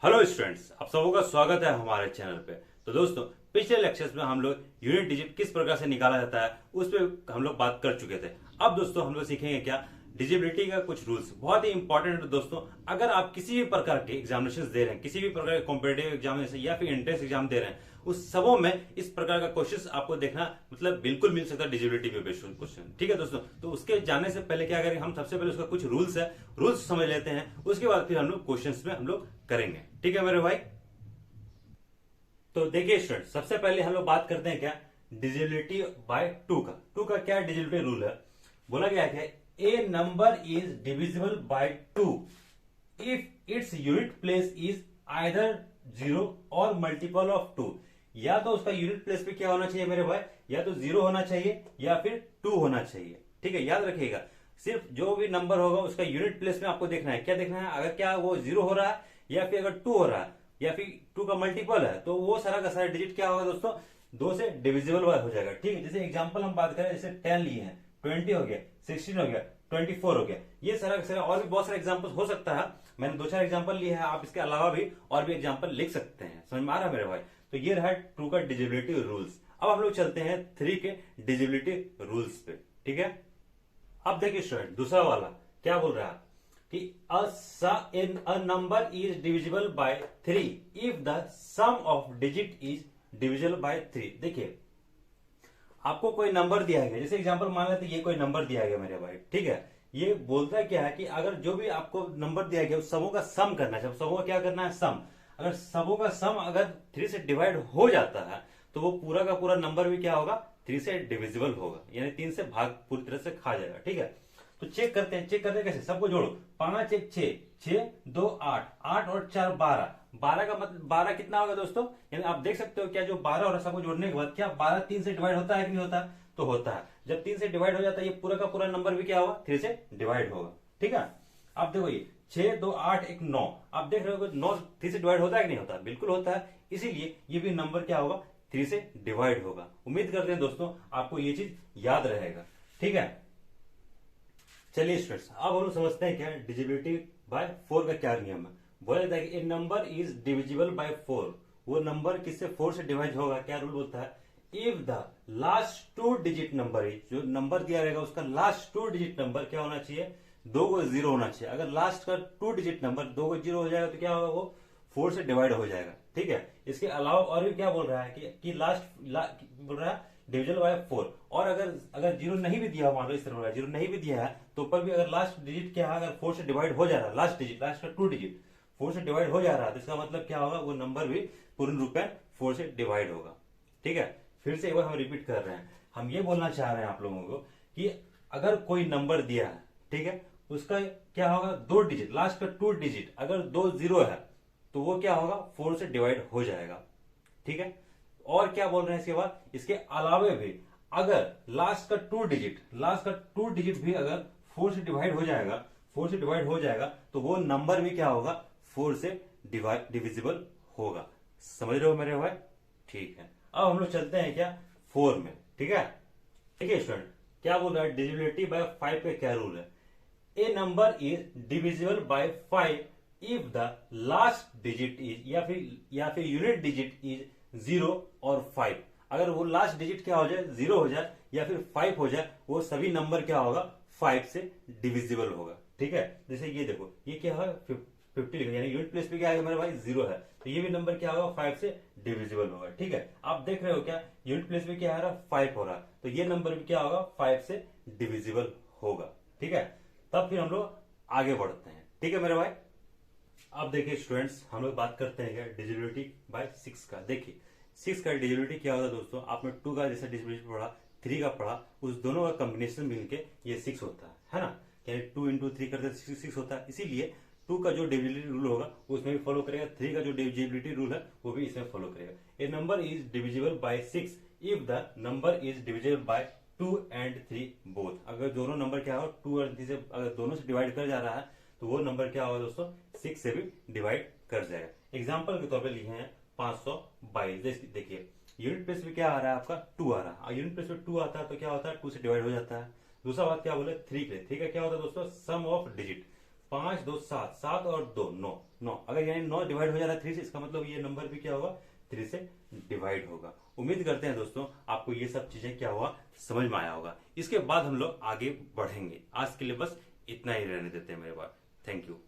Hello students, आप सबों का स्वागत है हमारे चैनल पे। तो दोस्तों, पिछले लेक्चर्स में हम लोग यूनिट डिजिट किस प्रकार से निकाला जाता है उस पर हम लोग बात कर चुके थे। अब दोस्तों हम लोग सीखेंगे क्या डिजिबिलिटी का कुछ रूल्स, बहुत ही इंपॉर्टेंट है दोस्तों। अगर आप किसी भी प्रकार के एग्जामिनेशन दे रहे हैं, किसी भी प्रकार के कॉम्पिटेटिव एग्जामिनेशन या फिर एंट्रेंस एग्जाम दे रहे हैं, उस सबों में इस प्रकार का क्वेश्चन आपको देखना मतलब बिल्कुल मिल सकता है डिजिबिलिटी पे बेस्ड क्वेश्चन। ठीक है दोस्तों, तो उसके जानने से पहले क्या करेंगे, हम सबसे पहले उसका कुछ रूल्स है, रूल्स समझ लेते हैं। उसके बाद फिर हम लोग क्वेश्चंस में हम लोग करेंगे। ठीक है मेरे भाई। तो देखिए स्टूडेंट, सबसे पहले हम लोग बात करते हैं क्या डिजिबिलिटी बाय टू का क्या डिजिबिलिटी रूल है। बोला गया है कि a number is divisible by two if its unit place is either zero और मल्टीपल ऑफ टू। या तो उसका यूनिट प्लेस पे क्या होना चाहिए मेरे भाई, या तो जीरो होना चाहिए या फिर टू होना चाहिए। ठीक है, याद रखिएगा, सिर्फ जो भी नंबर होगा उसका यूनिट प्लेस में आपको देखना है। क्या देखना है, अगर क्या वो जीरो हो रहा है या फिर अगर टू हो रहा है या फिर टू का मल्टीपल है, तो वो सारा का सारा डिजिट क्या होगा दोस्तों, दो से डिविजिबल हो जाएगा। ठीक है, जैसे एग्जांपल हम बात करें, जैसे 10 लिए हैं, 20 हो गया, 16 हो गया, 24 हो गया, ये सारा का सारा और भी बहुत सारे एग्जांपल हो सकता है। मैंने दो चार एग्जांपल लिए हैं, आप इसके अलावा भी और भी एग्जांपल लिख सकते हैं। समझ में आ रहा है मेरे भाई। तो ये रहा टू का डिजिबिलिटी रूल्स। अब हम लोग चलते हैं 3 के डिजिबिलिटी रूल्स पे। ठीक है, अब देखिए स्टूडेंट, दूसरा वाला क्या बोल रहा है कि a number is divisible by 3 if the sum of digit is divisible by 3। देखिए, आपको कोई नंबर दिया गया, जैसे एग्जांपल मान लेते ये कोई नंबर दिया गया मेरे भाई। ठीक है, ये बोलता क्या है कि अगर जो भी आपको नंबर दिया गया उस सबों का सम करना है। सबों का क्या करना है, सम। अगर सबों का सम अगर 3 से डिवाइड हो जाता है तो वो पूरा का पूरा नंबर भी क्या होगा, 3 से डिविजिबल होगा, यानी 3 से भाग पूरी तरह से खा जाएगा। ठीक है, तो चेक करते हैं कैसे, सबको जोड़ो। 5 1 6, 6 2 8, 8 और 4 12, 12 का मतलब 12 कितना होगा दोस्तों, यानी आप देख सकते हो क्या जो 12 और सबको जोड़ने के बाद क्या 12 3 से डिवाइड होता है कि नहीं होता, तो होता है। जब 3 से डिवाइड हो जाता है ये पूरा का पूरा नंबर भी क्या होगा, 3 से डिवाइड होगा। ठीक है, आप देखो ये 6 2 8 1 9, आप देख रहे हो 9 3 से डिवाइड होता है कि नहीं होता, बिल्कुल होता है। इसीलिए ये भी नंबर क्या होगा, 3 से डिवाइड होगा। उम्मीद करते हैं दोस्तों आपको ये चीज याद रहेगा। ठीक है, चलिए स्टूडेंट्स, अब हम लोग समझते हैं क्या डिजिबिलिटी बाय 4 का क्या नियम है। बोला जाता है कि a number is divisible bye 4, वो नंबर किससे 4 से डिवाइड होगा। क्या रूल बोलता है, if the last 2 digit number is, जो नंबर दिया रहेगा उसका लास्ट 2 डिजिट नंबर क्या होना चाहिए, 2 को 0 होना चाहिए। अगर लास्ट का 2 डिजिट नंबर 2 को 0 हो जाएगा तो क्या होगा, वो 4 से डिवाइड हो जाएगा। ठीक है, इसके अलावा और भी क्या बोल रहा है कि बोल रहा है डिविजल बाय 4। और अगर जीरो नहीं भी दिया, मान लो इस तरह जीरो नहीं भी दिया है तो ऊपर भी अगर लास्ट डिजिट क्या है, अगर 4 से डिवाइड हो जा रहा है, लास्ट का 2 डिजिट 4 से डिवाइड हो जा रहा है, तो इसका मतलब क्या होगा, वो नंबर भी पूर्ण रूप में 4 से डिवाइड होगा। ठीक है, फिर से एक बार हम रिपीट कर रहे हैं, हम ये बोलना चाह रहे हैं आप लोगों को कि अगर कोई नंबर दिया है, ठीक है, उसका क्या होगा, 2 डिजिट, लास्ट का 2 डिजिट अगर 2 0 है तो वो क्या होगा, 4 से डिवाइड हो जाएगा। ठीक है, और क्या बोल रहे हैं इसके बाद, इसके अलावे भी अगर लास्ट का 2 डिजिट भी अगर 4 से डिवाइड हो जाएगा तो वो नंबर भी क्या होगा, 4 से डिविजिबल होगा। समझ रहे हो मेरे भाई। ठीक है, अब हम लोग चलते हैं क्या 4 में। ठीक है, स्टूडेंट, क्या बोल रहा है डिविजिबिलिटी बाय 5 का क्या रूल है। A number is divisible by 5 if the last digit is, या फिर यूनिट डिजिट इज 0 और 5। अगर वो लास्ट डिजिट क्या हो जाए, 0 हो जाए या फिर 5 हो जाए, वो सभी नंबर क्या होगा, 5 से डिविजिबल होगा। ठीक है, जैसे ये देखो, ये क्या है 50 लिखा, यानी यूनिट प्लेस पे क्या है मेरे भाई, 0 है, तो ये भी नंबर क्या होगा, 5 से डिविजिबल होगा। ठीक है, आप देख रहे हो क्या यूनिट प्लेस पे क्या आ रहा है, 5 हो रहा है, तो ये नंबर भी क्या होगा, 5 से डिविजिबल होगा। ठीक है, तब फिर हम लोग आगे बढ़ते हैं। ठीक है मेरे भाई। अब देखिए स्टूडेंट्स, हम लोग बात करते हैं डिजिबिलिटी बाय 6 का। देखिए 6 का डिजिबिलिटी क्या होता है दोस्तों, आपने 2 का जैसा डिजिबिलिटी पढ़ा, 3 का पढ़ा, उस दोनों का कॉम्बिनेशन मिलके ये 6 होता है ना, यानी 2 इंटू 3 करते 6 होता है। इसीलिए 2 का जो डिविजिबिलिटी रूल होगा वो उसमें भी फॉलो करेगा, 3 का जो डिविजिबिलिटी रूल है वो भी इसमें फॉलो करेगा। A number is divisible by 6 if the number is divisible by 2 and 3 both. अगर दोनों नंबर क्या हो, 2 और 3 से अगर दोनों से डिवाइड कर जा रहा है तो वो नंबर क्या होगा दोस्तों, 6 से भी डिवाइड कर जाएगा। एग्जाम्पल के तौर पे लिखे हैं 522। देखिए यूनिट प्लेस पे क्या आ रहा है आपका, 2 आ रहा है, यूनिट प्लेस पे 2 आता है तो क्या होता है, 2 से डिवाइड हो जाता है। दूसरा बात क्या बोले, 3 का क्या होता है दोस्तों, सम ऑफ डिजिट। 5 2 7, 7 और 2 9, 9 अगर यानी 9 डिवाइड हो जा रहा है 3 से, इसका मतलब ये नंबर भी क्या होगा 3 से डिवाइड होगा। उम्मीद करते हैं दोस्तों आपको ये सब चीजें क्या हुआ समझ में आया होगा। इसके बाद हम लोग आगे बढ़ेंगे। आज के लिए बस इतना ही रहने देते हैं मेरे पास। Thank you.